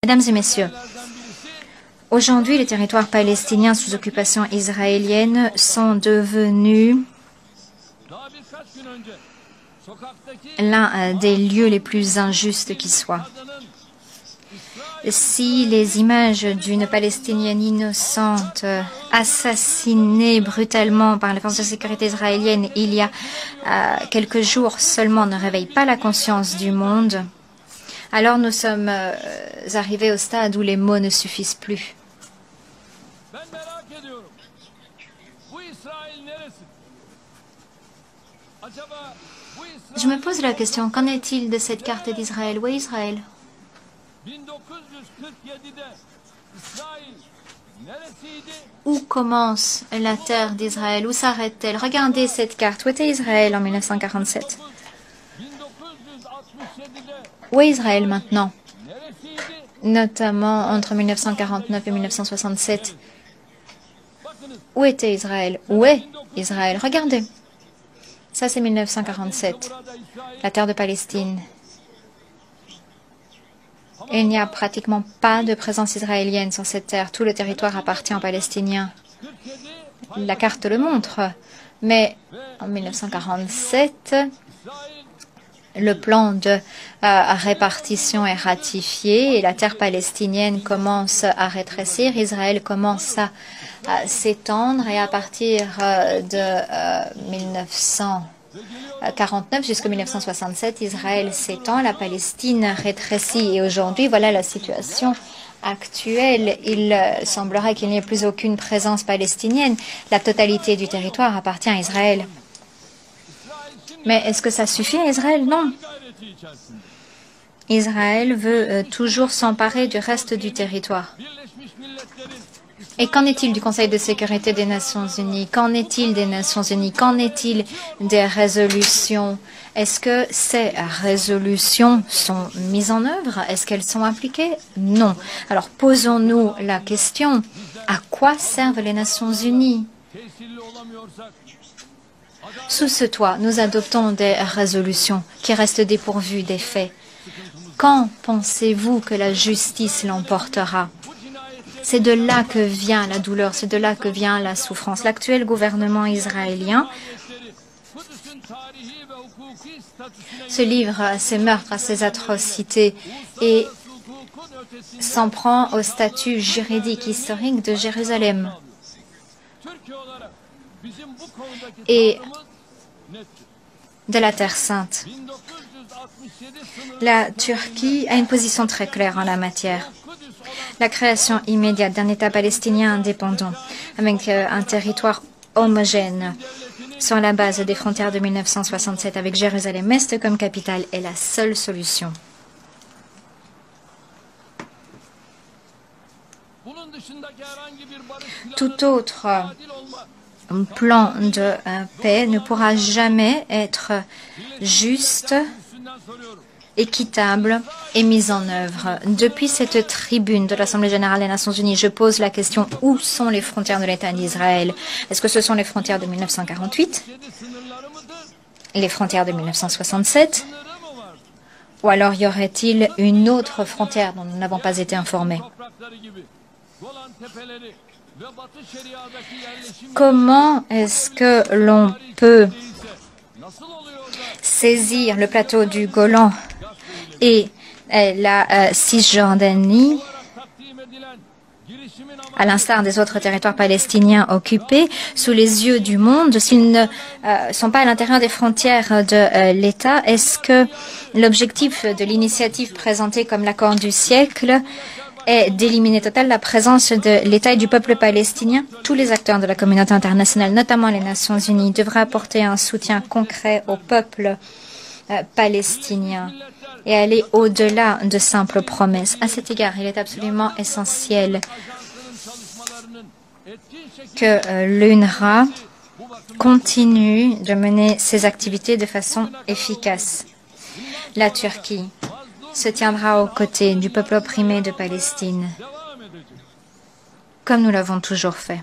Mesdames et messieurs, aujourd'hui, les territoires palestiniens sous occupation israélienne sont devenus l'un des lieux les plus injustes qui soient. Si les images d'une Palestinienne innocente assassinée brutalement par les forces de sécurité israéliennes il y a quelques jours seulement ne réveillent pas la conscience du monde, alors nous sommes arrivés au stade où les mots ne suffisent plus. Je me pose la question, qu'en est-il de cette carte d'Israël? Où est Israël? Où commence la terre d'Israël? Où s'arrête-t-elle? Regardez cette carte. Où était Israël en 1947? Où est Israël maintenant? Notamment entre 1949 et 1967. Où était Israël? Où est Israël? Regardez. Ça, c'est 1947, la terre de Palestine. Il n'y a pratiquement pas de présence israélienne sur cette terre. Tout le territoire appartient aux Palestiniens. La carte le montre. Mais en 1947, le plan de répartition est ratifié et la terre palestinienne commence à rétrécir. Israël commence à s'étendre et à partir de 1949 jusqu'en 1967, Israël s'étend, la Palestine rétrécit et aujourd'hui, voilà la situation actuelle. Il semblerait qu'il n'y ait plus aucune présence palestinienne. La totalité du territoire appartient à Israël. Mais est-ce que ça suffit à Israël? Non. Israël veut toujours s'emparer du reste du territoire. Et qu'en est-il du Conseil de sécurité des Nations Unies? Qu'en est-il des Nations Unies? Qu'en est-il des résolutions? Est-ce que ces résolutions sont mises en œuvre? Est-ce qu'elles sont appliquées? Non. Alors posons-nous la question, à quoi servent les Nations Unies? Sous ce toit, nous adoptons des résolutions qui restent dépourvues des faits. Quand pensez-vous que la justice l'emportera? C'est de là que vient la douleur, c'est de là que vient la souffrance. L'actuel gouvernement israélien se livre à ces meurtres, à ces atrocités et s'en prend au statut juridique historique de Jérusalem. Et de la Terre Sainte. La Turquie a une position très claire en la matière. La création immédiate d'un État palestinien indépendant, avec un territoire homogène sur la base des frontières de 1967 avec Jérusalem-Est comme capitale est la seule solution. Tout autre plan de paix ne pourra jamais être juste, équitable et mis en œuvre. Depuis cette tribune de l'Assemblée générale des Nations unies, je pose la question, où sont les frontières de l'État d'Israël? Est-ce que ce sont les frontières de 1948, les frontières de 1967, ou alors y aurait-il une autre frontière dont nous n'avons pas été informés? Comment est-ce que l'on peut saisir le plateau du Golan et la Cisjordanie, à l'instar des autres territoires palestiniens occupés, sous les yeux du monde, s'ils ne sont pas à l'intérieur des frontières de l'État? Est-ce que l'objectif de l'initiative présentée comme l'accord du siècle est d'éliminer totalement la présence de l'État et du peuple palestinien? Tous les acteurs de la communauté internationale, notamment les Nations unies, devraient apporter un soutien concret au peuple palestinien et aller au-delà de simples promesses. À cet égard, il est absolument essentiel que l'UNRWA continue de mener ses activités de façon efficace. La Turquie se tiendra aux côtés du peuple opprimé de Palestine, comme nous l'avons toujours fait.